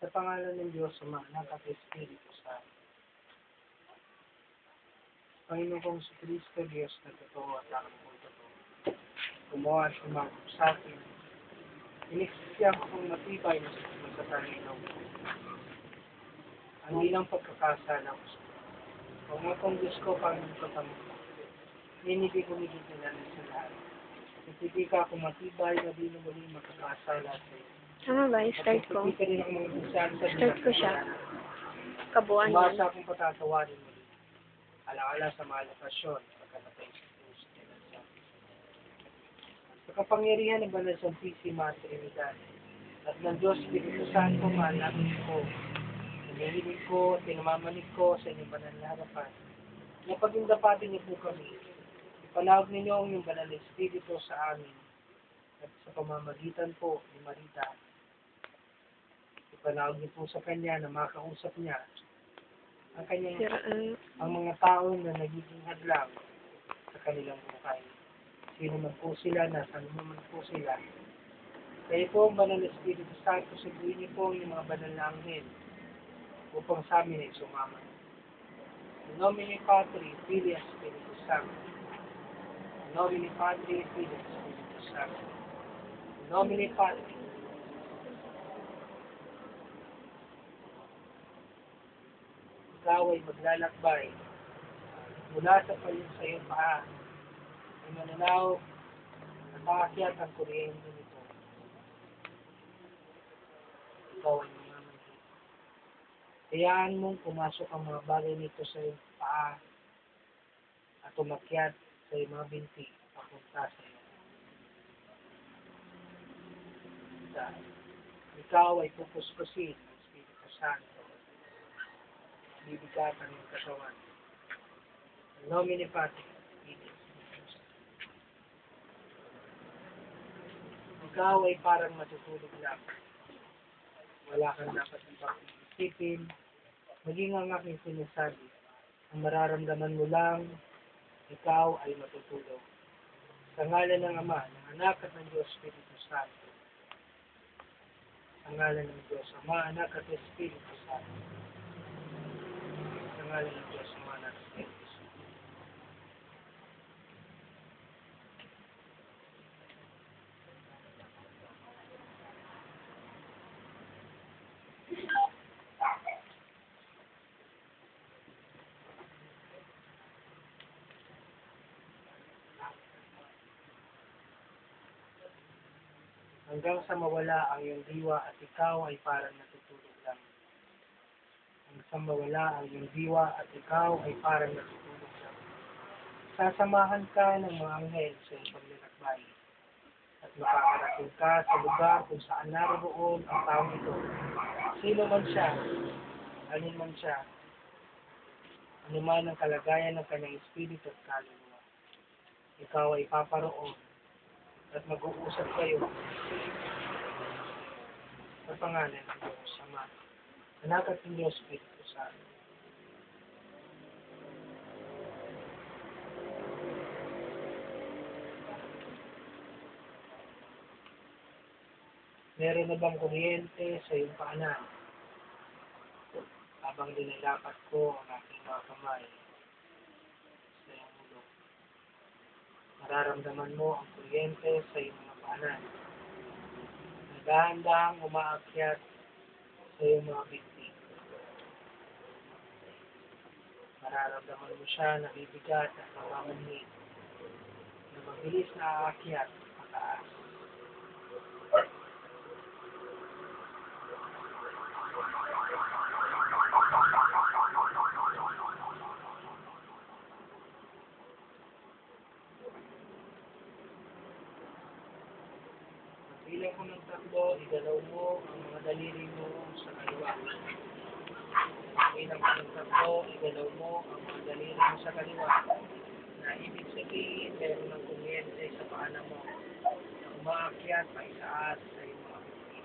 Sa pangalan ng Diyos, Ama, Anak at Espiritu Santo. Panginoon kong si Kristo, Diyos na totoo at ang totoo. Gumawa at umagod sa akin. Iniksisiyang akong matibay na sa Panginoon ko. Ang ilang pagkakasala ko sa kung akong Diyos ko, Panginoon ko kami. Hindi ko nagiginalan sa lahat. Hindi ka ako matibay na di na muling magkakasala sa iyo. Tama ba? I-start ko. Hindi ka rin ako mga bisan sa Start ko siya. Kabuuan yan. Umasa akong patatawarin mo. Alaala sa mga lokasyon, pagkatapay sa Diyos. Sa kapangyarihan ng Banal Santisima at Trinidad, at ng Diyos, Espiritu Santo, mahalangin ko, hinihiling ko, tinamamanig ko sa inyong banal na harapan. Na pag-indapatin niyo po kami, ipalawag ninyo ang inyong banal na Espiritu sa amin, at sa pamamagitan po ni Marita, ipanawag niyo po sa kanya na makausap niya ang kanyang ang mga tao na nagiging hadlang sa kanilang buhay. Sino man po sila, nasaan man po sila. Kayo po ang Banal na Espiritu Santo, sabihin niyo po ang mga banal na anghel upang sa amin ay sumama. In nomine Patri, Filii, Spiritus Sancti. In nomine Patri, Filii, Spiritus Sancti. In nomine Patri, ikaw ay maglalakbay mula sa iyong paa ay mananaw at aakyat ang kuryente nito. Ikaw ay mamamagay. Hayaan mong pumasok ang mga bagay nito sa iyong paa at umakyat sa iyong mga binti papunta sa iyo. Ikaw ay pupuspusin ng Espiritu Santo. Bibigatan ng katawan. In nomine Patri, Filii, Spiritus Sancti. Ikaw ay parang matutulog lang. Wala kang dapat ibang isipin. Maging ang aking sinasabi. Ang mararamdaman mo lang, ikaw ay matutulog. Sa ngalan ng Ama, ng Anak at ng Diyos, Espiritu Santo. Sa ngalan ng Diyos, Ama, Anak at Espiritu Santo. Sa ngalan ng Diyos, Ama, Anak at Espiritu Santo. Hanggang sa mawala ang iyong diwa at ikaw ay parang natutulog lang. Hanggang sa mawala ang iyong diwa at ikaw ay parang natutulog lang. Sasamahan ka ng mga anghel sa iyong paglalakbay at makakarating ka sa lugar kung saan naroon ang taong ito. Sino man siya, alin man siya, anuman ang kalagayan ng kanyang espiritu at kaluluwa. Ikaw ay paparoon at mag-uusap kayo sa pangalan ng Diyos, Ama, Anak at ng Diyos, Espiritu Santo. Meron na bang kuryente sa iyong paanan? Habang dinalapat ko ang aking mga kamay sa iyong ulo. Mararamdaman mo ang kuryente sa iyong mga paanan. Dahan-dahang umaakyat sa iyong mga binti. Mararamdaman mo siya na bibigat at namamanhid na mabilis na aakyat pataas. Bilang ko ng tatlo, igalaw mo ang mga daliri mo sa kaliwa. Bilang ko ng tatlo, igalaw mo ang mga daliri mo sa kaliwa. Na ibig sabihin, meron ng kuryente sa paanan mo na umaakyat pa isaas sa iyong mga binti.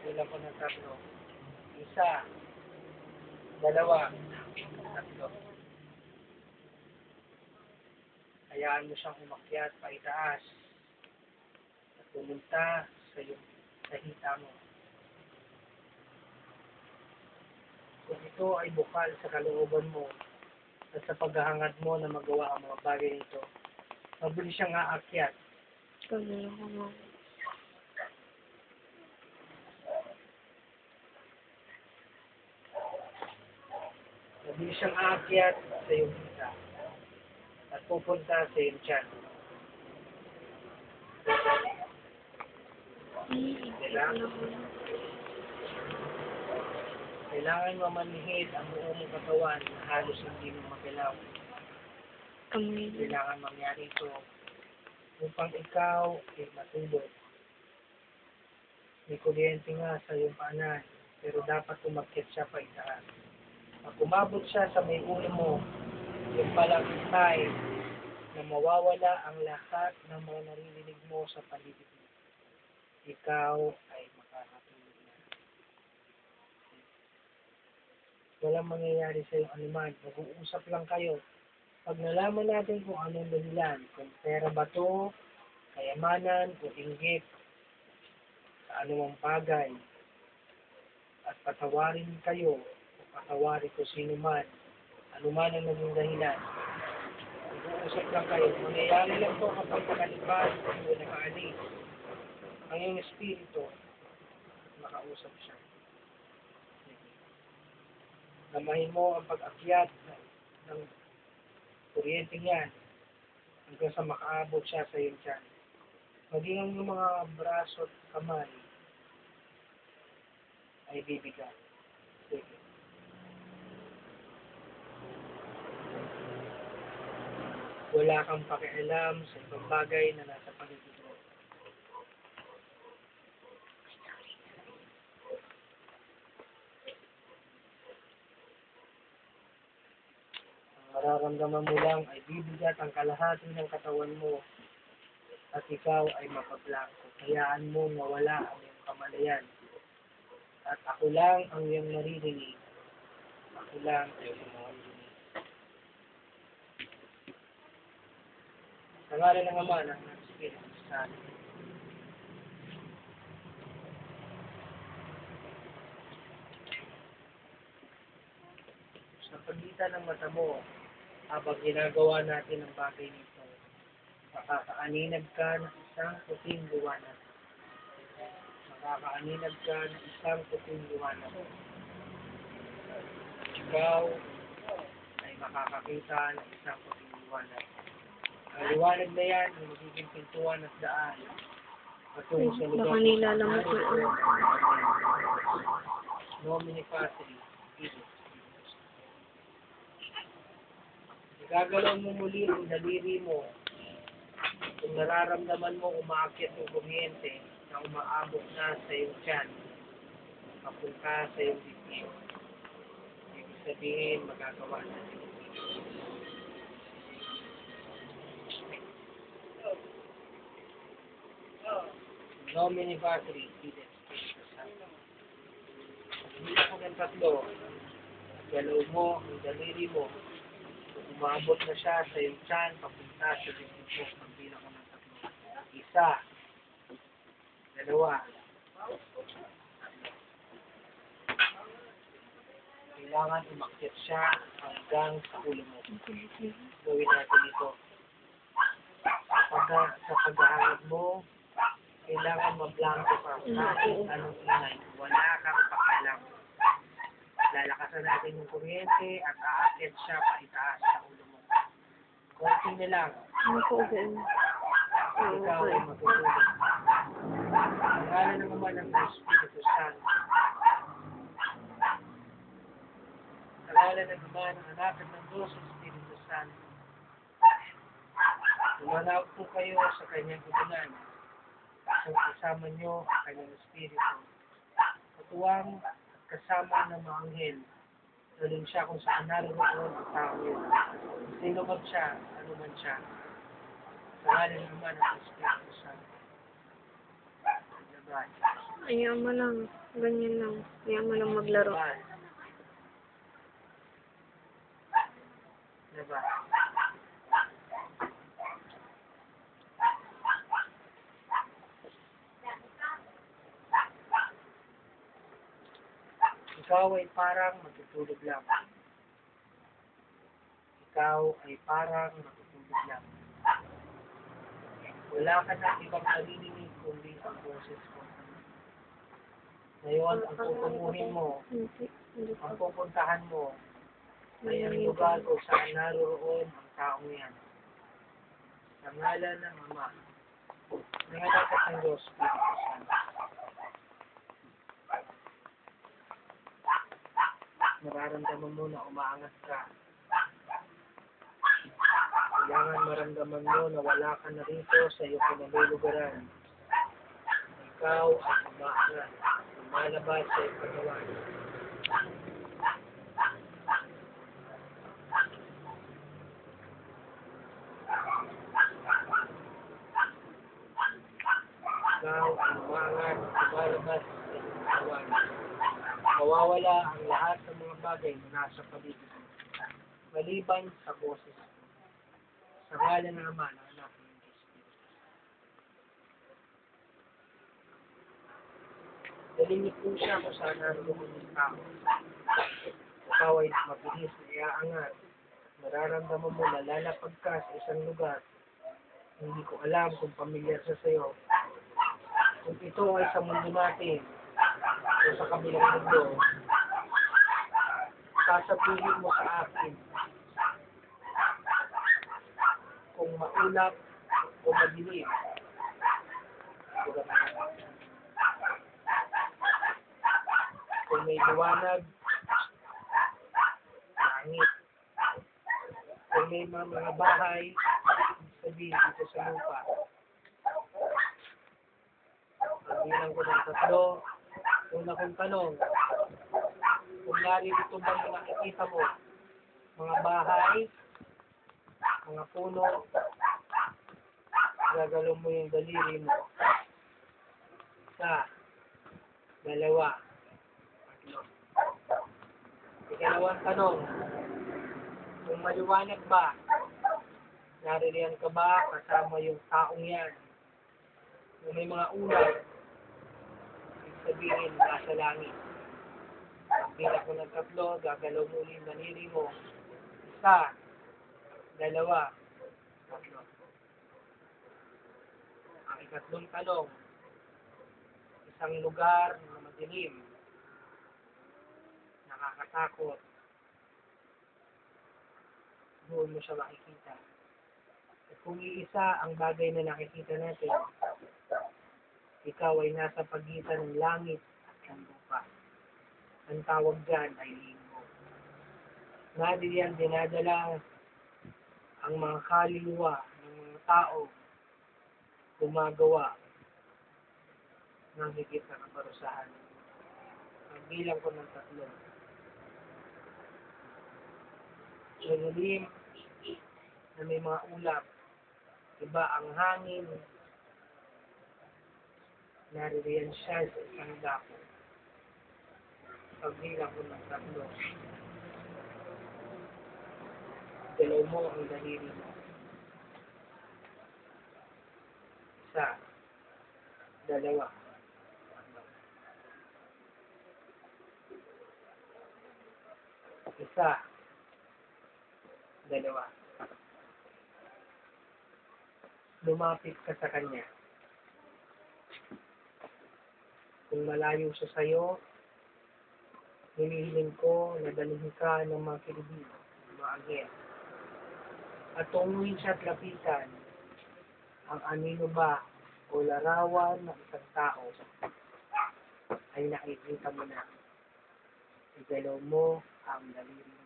Bilang ko ng tatlo, isa, dalawa, tatlo. Hayaan mo siyang umakyat pa itaas. Pumunta sa iyong hita mo. Kung ito ay bukal sa kalooban mo at sa paghahangad mo na magawa ang mga bagay nito, mabilis siyang aakyat. Kaya ako nga. Mabilis siyang aakyat sa iyong isa at pupunta sa iyong tiyan. Kailangan mamanhid ang buong mong katawan na halos hindi mo magalaw. Kamay na. Kailangan mangyari ito upang ikaw ay matulog. May kuryente nga sa iyong paanan, pero dapat umakyat siya pa itaas. Pag umabot siya sa may ulo mo, yung palang time na mawawala ang lahat ng mga naririnig mo sa paligid mo. Ikaw ay makakatulog na. Walang mangyayari sa iyong anuman. Mag-uusap lang kayo. Pag nalaman natin kung anong dahilan, kung pera ba to, kayamanan, o inggit, sa anumang bagay, at patawarin kayo, o patawarin ko sino man, anuman ang naging dahilan, mag-uusap lang kayo. Mangyayari lang to kapag nakalipas o nakaalis. Ang iyong espiritu, makausap siya. Gamahin mo ang pag-akyat ng kuryente niyan hanggang sa makaabot siya sa iyong tiyan. Maging ang iyong mga braso at kamay ay bibigat. Sige. Wala kang pakialam sa ibang bagay na nasa paligid mo. Mararamdaman mo lang ay bibigat ang kalahati ng katawan mo at ikaw ay mapablangko. Hayaan mo mawala ang iyong kamalayan. At ako lang ang iyong naririnig. Ako lang ang iyong naririnig. Sa ngalan ng Ama ng Espiritu Santo. Sa pagitan ng mata mo, habang ginagawa natin ang bagay nito, makakaaninag ka ng isang puting liwanag. Makakaaninag ka ng isang puting liwanag. Ikaw ay makakakita ng isang puting liwanag. Ang liwanag na yan ay magiging pintuan at daan patungo sa lugar Baka nilalamot na ako. Nomini Patri, Filii. Igagalaw mo muli ang daliri mo kung nararamdaman mo umaakyat ng kuryente na umaabot na sa iyong tiyan, papunta sa iyong dibdib. Ibig sabihin, magagawa na ito. Nomini Patri, Filii, Spiritus Sancto. Hindi ako ng tatlo. Galaw mo ang daliri mo. Umabot na siya sa iyong tiyan, papunta sa dibdib mo. Pagbilang ko ng tatlo. Isa. Dalawa. Kailangan umakyat siya hanggang sa ulo mo. Gawin natin ito. Sa paghahangad mo, kailangan mablangko ka kahit anong ingay. Wala kang pakialam. Lalakasan natin yung kuryente at aakyat siya paitaas sa ulo mo. Konting na lang. Ikaw ay matutulog. Ang ngalan ng Ama ng Espiritu Santo. Ang ngalan ng Ama ng Anak at ng Diyos sa Espiritu Santo. Tumanawag po kayo sa kanyang kutunan. Kasama nyo ang kanyang Espiritu. Katuwang kasama ng mga anghel. Daling siya kung saan naroon ang tao yun. Sino man siya, ano man siya. Sa ngalan ng Ama ng Espiritu Santo. Laban. Ayaw mo lang. Ganyan lang. Ayaw mo lang maglaro. Laban. Laban. Ikaw ay parang matutulog lang. Ikaw ay parang matutulog lang. Wala ka na ibang naririnig kundi ang boses ko. Ngayon, ang tutunguhin mo, Hindi ang pa. pupuntahan mo, ay ang lugar kung saan naroon ang taong yan. Sa ngalan ng Ama, ng Anak at ng Diyos, Espiritu Santo. Nararamdaman mo na umaangat ka. Kailangan maramdaman mo na wala ka na rito sa iyong pinalulugaran. Ikaw ay umaangat, lumalabas sa iyong katawan. Ikaw ay umaangat, lumalabas sa iyong katawan. Mawawala ang lahat ng mga bagay na nasa paligid mo, maliban sa boses mo. Sa ngalan ng Ama, ng Anak, ng Espiritu. Daling po siya kung saan naroon yung tao. Ikaw ay mabilis na iaangat. Nararamdaman mo na lalapag ka sa isang lugar. Hindi ko alam kung pamilyar sa sayo. Kung ito ay sa mundo natin o sa kabilang mundo, sasabihin mo sa akin kung maulap o madilim. Kung may liwanag, langit. Kung may mga bahay, sabihin dito sa lupa. Pagbilang ko ng 3, una kong tanong, kung narito bang nakikita mo, mga bahay, mga puno, gagalaw mo yung daliri mo. 1, 2, 3. Ikalawang tanong, kung maliwanag ba, naririyan ka ba kasama yung taong yan? Kung may mga ulap, ibig sabihin, nasa langit. Pagbilang ko ng 3, gagalaw mo yung daliri mo. 1, 2, 3. Ang ikatlong tanong, isang lugar na madilim, nakakatakot, doon mo siya makikita. At kung iisa ang bagay na nakikita natin, ikaw ay nasa pagitan ng langit at ng lupa. Ang tawag dyan ay limbo. Nadiyan dinadala ang mga kaluluwa ng mga tao gumagawa ng higit na kaparusahan. Ang bilang ko ng 3. Malilim na may mga ulap, iba ang hangin, naririyan siya sa isang dako. Pagbilang ko ng 3, dalaw mo ang daliri mo. 1, 2, 3. 1, 2. Lumapit ka sa kanya. Kung malayo siya sa'yo, hinihiling ko na dalhin ka ng mga kirubin, mga anghel. At tunguhin siya at lapitan ang anino ba o larawan ng isang tao ay nakikita mo na. Igalaw mo ang daliri mo.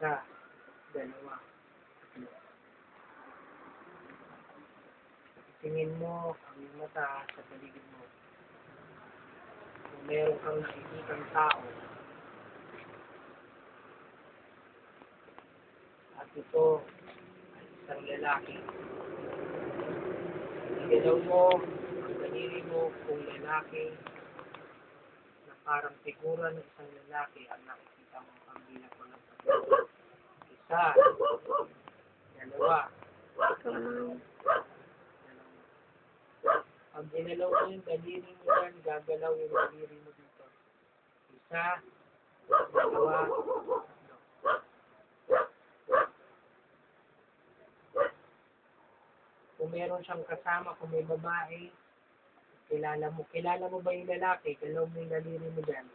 1, 2, 3. Tingin mo ang iyong mata sa paligid mo. Kung meron kang nakikitang tao, at ito ay isang lalaki, igalaw mo ang daliri mo kung lalaki na parang figura ng isang lalaki ang nakikita mo ang bilang ko ng 1, 2. Ikaw lang. Pag ginalaw mo yung daliri mo yan, gagalaw yung daliri mo dito. Isa, dalawa, tatlo. Kung meron siyang kasama, kung may babae, kilala mo ba yung lalaki? Galaw mo yung daliri mo dyan.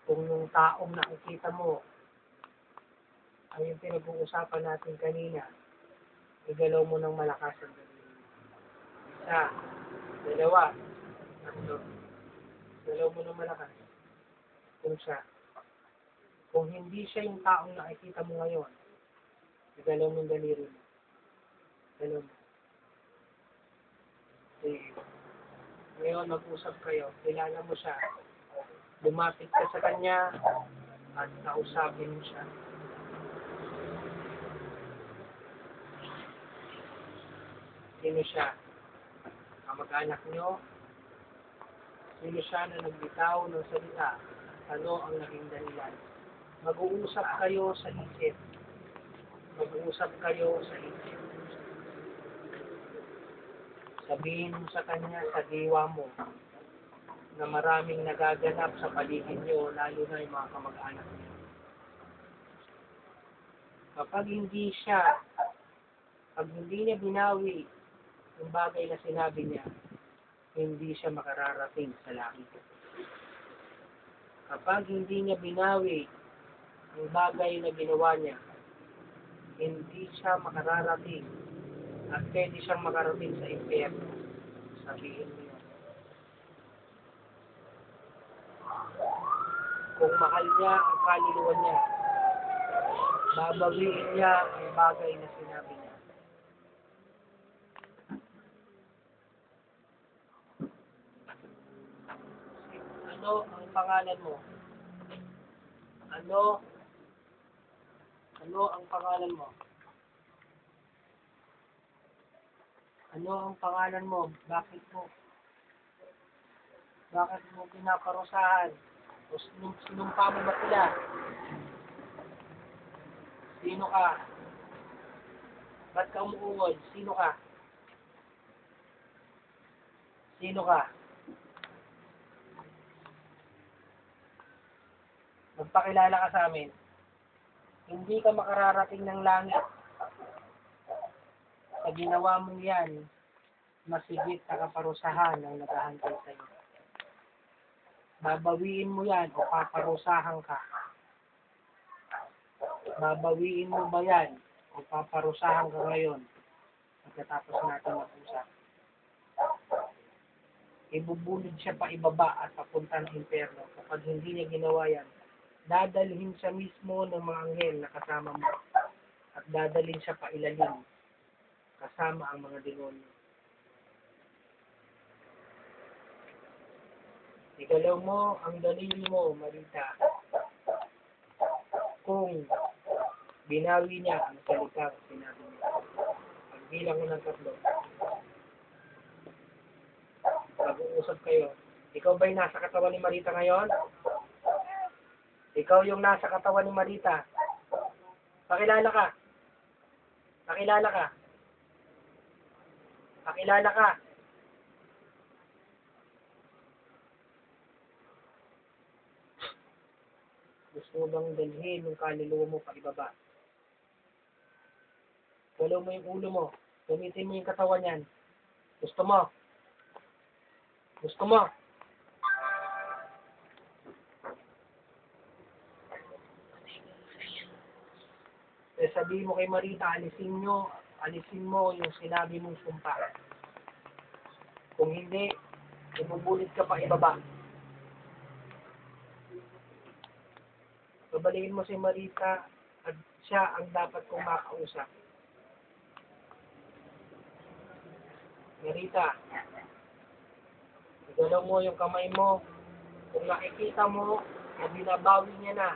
Kung yung taong nakikita mo, ay yung pinag-uusapan natin kanina, igalaw mo ng malakas ang daliri mo. Isa, dalawa, tatlo. Galaw mo ng malakas. Kung siya. Kung hindi siya yung taong nakikita mo ngayon, igalaw mo yung daliri mo. Galaw mo. Sige. Ngayon, mag-usap kayo. Kilala mo siya. Lumapit ka sa kanya at kausapin mo siya. Sino siya? Kamag-anak nyo? Sino siya na nagbitaw ng salita? Ano ang naging dahilan? Mag-uusap kayo sa isip. Mag-uusap kayo sa isip. Sabihin mo sa kanya, sa diwa mo, na maraming nagaganap sa paligid nyo, lalo na yung mga kamag-anak nyo. Kapag hindi niya binawi yung bagay na sinabi niya, hindi siya makararating sa langit. Kapag hindi niya binawi ang bagay na ginawa niya, hindi siya makararating at pwede siyang makarating sa impyerno. Sabihin mo yun. Kung mahal niya ang kaluluwa niya, babawiin niya ang bagay na sinabi niya. Ano ang pangalan mo? Ano ang pangalan mo? Ano ang pangalan mo? Bakit mo pinaparusahan? O sinumpa mo ba sila? Sino ka? Ba't ka umuungod? Sino ka? Sino ka? Magpakilala ka sa amin. Hindi ka makararating ng langit. Sa ginawa mong yan, masigit na kaparusahan ang naghahantay sa iyo. Babawiin mo yan o paparusahan ka. Babawiin mo ba yan o paparusahan ka ngayon pagkatapos natin mag-usap. Ibubulid siya pa ibaba at papunta ng impyerno. Kapag hindi niya ginawa yan, dadalhin siya mismo ng mga anghel na kasama mo at dadalhin siya pa ilalim kasama ang mga demonyo. Igalaw mo ang daliri mo, Marita. Kung binawi niya ang salitang sinabi niya. Pagbilang mo ng 3. Mag-uusap kayo. Ikaw ba'y nasa katawan ni Marita ngayon? Ikaw yung nasa katawan ni Marita. Pakilala ka. Pakilala ka. Pakilala ka. Gusto mo bang dalhin yung kaluluwa mo pa ibaba? Galaw mo yung ulo mo. Gamitin mo yung katawan yan. Gusto mo? Gusto mo? Sabihin mo kay Marita, alisin mo yung sinabi mong sumpa. Kung hindi, ibubulit ka pa ibaba. Babaliin mo si Marita at siya ang dapat kong makausap. Marita, igalaw mo yung kamay mo. Kung nakikita mo na binabawi niya na,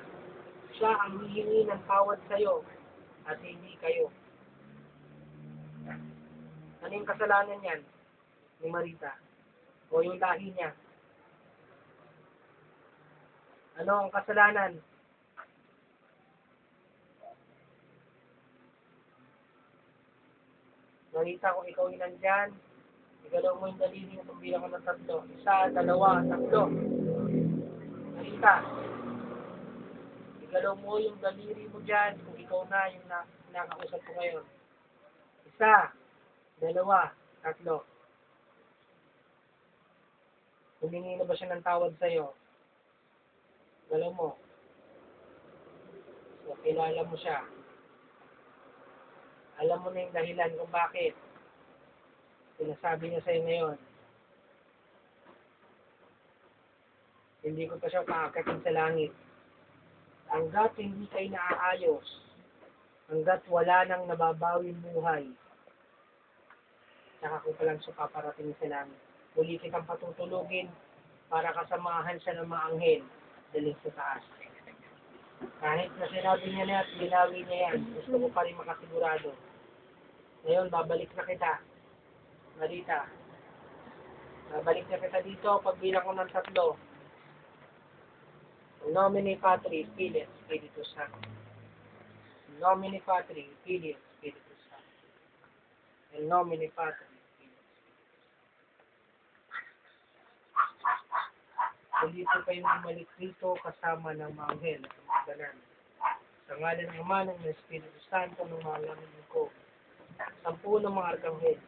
siya ang hihingi ng tawad sa'yo at hindi kayo. Ano yung kasalanan niyan ni Marita? O yung lahi niya? Ano ang kasalanan? Marita, kung ikaw yung nandyan, igalaw mo yung daliri mo kung bilang ko ng 3. 1, 2, 3. Marita, igalaw mo yung daliri mo dyan kung ikaw na yung nakausap ko ngayon. 1, 2, 3. Humingi na ba siya ng tawad sa'yo? Galaw mo. So, kilala mo siya. Alam mo na yung dahilan kung bakit. Sinasabi niya sa'yo ngayon. Hindi ko pa siya paakatin sa langit. Hanggat hindi kayo naaayos, hanggat wala nang nababawing buhay, saka ko palang siya paparating sa langit. Muli kitang patutulugin para kasamahan siya ng mga anghel daling sa taas. Kahit na sinabi niya na at binawi niya yan, gusto ko pa rin makasigurado. Ngayon, babalik na kita. Marita, babalik na kita dito pagbilang ko ng 3. In nomine Patri, Filii, Spiritus Sancti. In nomine Patri, Filii, Spiritus Sancti. In nomine Patri, hindi po kayo bumalik dito kasama ng mga anghel at mga banal. Sa ngalan ng Ama ng Espiritu Santo ng mga lamin ko, 10 ng mga arkanghel.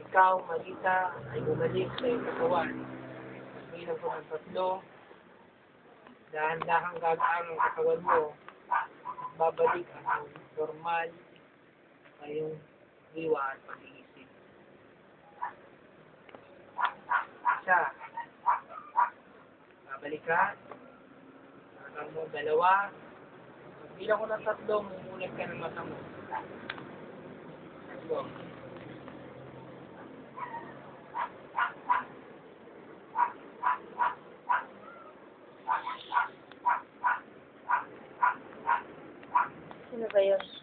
Ikaw, Marita, ay bumalik sa iyong katawan. Bilang ko ng 3, dahan-dahang gagaan ang katawan mo, babalik ang normal na iyong diwa at pag-iisip. 1, babalik ka. Hanggang mo 2. Bilang ko ng 3, mumulat ka ng mata mo. 3. Ano ba yun?